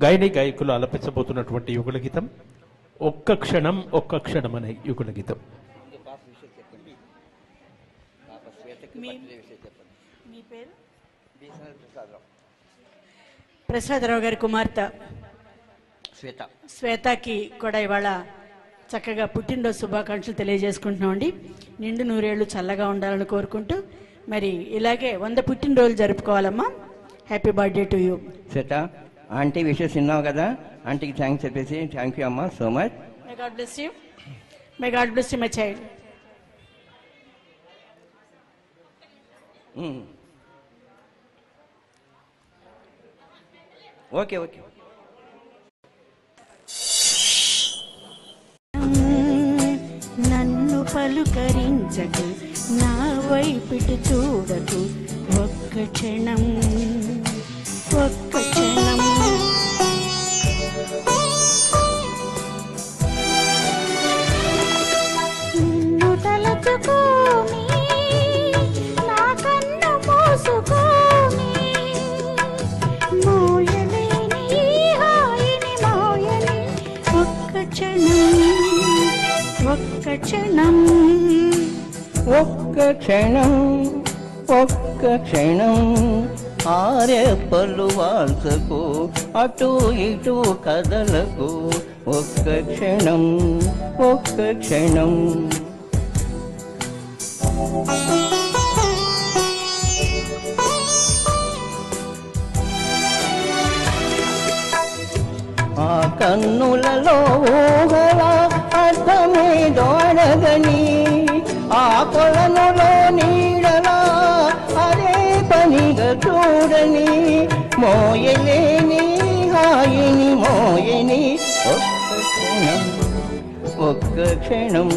గాయని గాయకులు ఆలపించబోతున్నటువంటి యుగళ గీతం ఒక్క క్షణం అనే యుగళ గీతం. ప్రసాదరావు గారి కుమార్తె శ్వేతకి కూడా ఇవాళ చక్కగా పుట్టినరోజు శుభాకాంక్షలు తెలియజేసుకుంటున్నామండి. నిండు నూరేళ్లు చల్లగా ఉండాలని కోరుకుంటూ మరి ఇలాగే 100 పుట్టినరోజులు జరుపుకోవాలమ్మా. Happy birthday to you. Shweta, aunty wishes విన్నావు కదా, ఆంటీకి థ్యాంక్స్ చెప్పేసి. థ్యాంక్ యూ అమ్మా so much. May God bless you. May God bless you my child. Okay okay. నన్ను పలుకరించకు, నా వైపుటి చూడకు, ఒక్క క్షణం ఒక్క క్షణం. నిన్ను తలచుకోని, నా కన్ను మూసుకోని, మోయలేని హాయిని మోయని, ఒక్క క్షణం ఒక్క క్షణం ఒక్క క్షణం ఒక్క క్షణం. ఆరెప్పలు వాల్సకు, అటు ఇటు కదలకు, ఒక్క క్షణం ఒక్క క్షణం. ఆ కన్నులలో ఊహల అర్థమేదో అడగని, ఆ కొలనులో నీడలా అదే పనిగా చూడని, మోయలేని హాయిని మోయని, ఒక్క క్షణం ఒక్క క్షణం.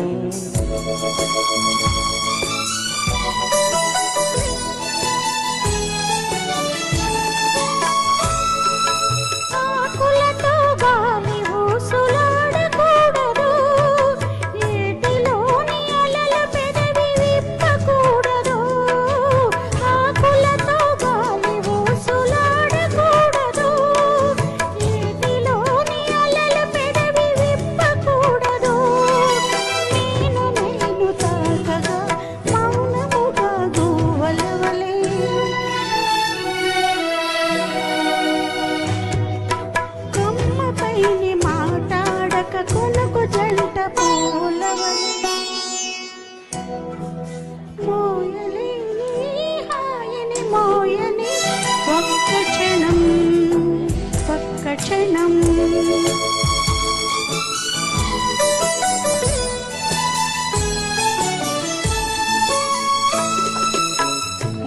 ఆకులతో గాలి ఊసులాడకూడదు, ఏటిలోని అలల పెదవి విప్పకూడదు. ఆకులతో గాలి ఊసులాడకూడదు, ఏటిలోని అలల పెదవి విప్పకూడదు. నేను తాకగా మౌనముగా గువ్వలవలే, కొమ్మపైని మాట్లాడక కొనుకు జంట పూలవలే, మోయలేని హాయిని మోయని, ఒక్క క్షణం ఒక్క క్షణం.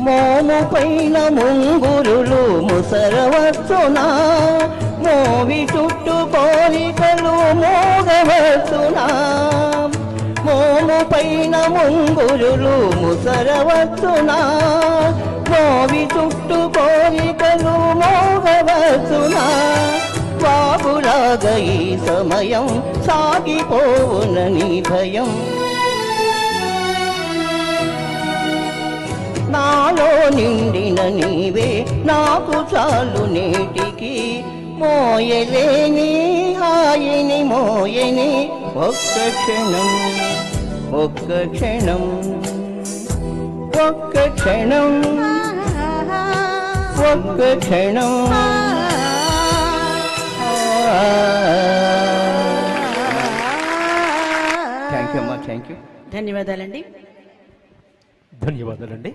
మోము పైన ముంగురులు ముసరవచ్చునా, మోవి చుట్టూ కోరికలు మోగవచ్చునా. మోము పైన ముంగురులు ముసరవచ్చునా, మోవి చుట్టూ కోరికలు మోగవచ్చునా. బాబులాగా ఈ సమయం సాగిపోవునని భయం, నాలో నిండిన నీవే నాకు చాలు నేటికి, మోయలేని హాయిని మోయని, ఒక్క క్షణం ఒక్క క్షణం ఒక్క క్షణం ఒక్క క్షణం. థ్యాంక్ యూ అమ్మా, థ్యాంక్ యూ. ధన్యవాదాలండి. ధన్యవాదాలండి.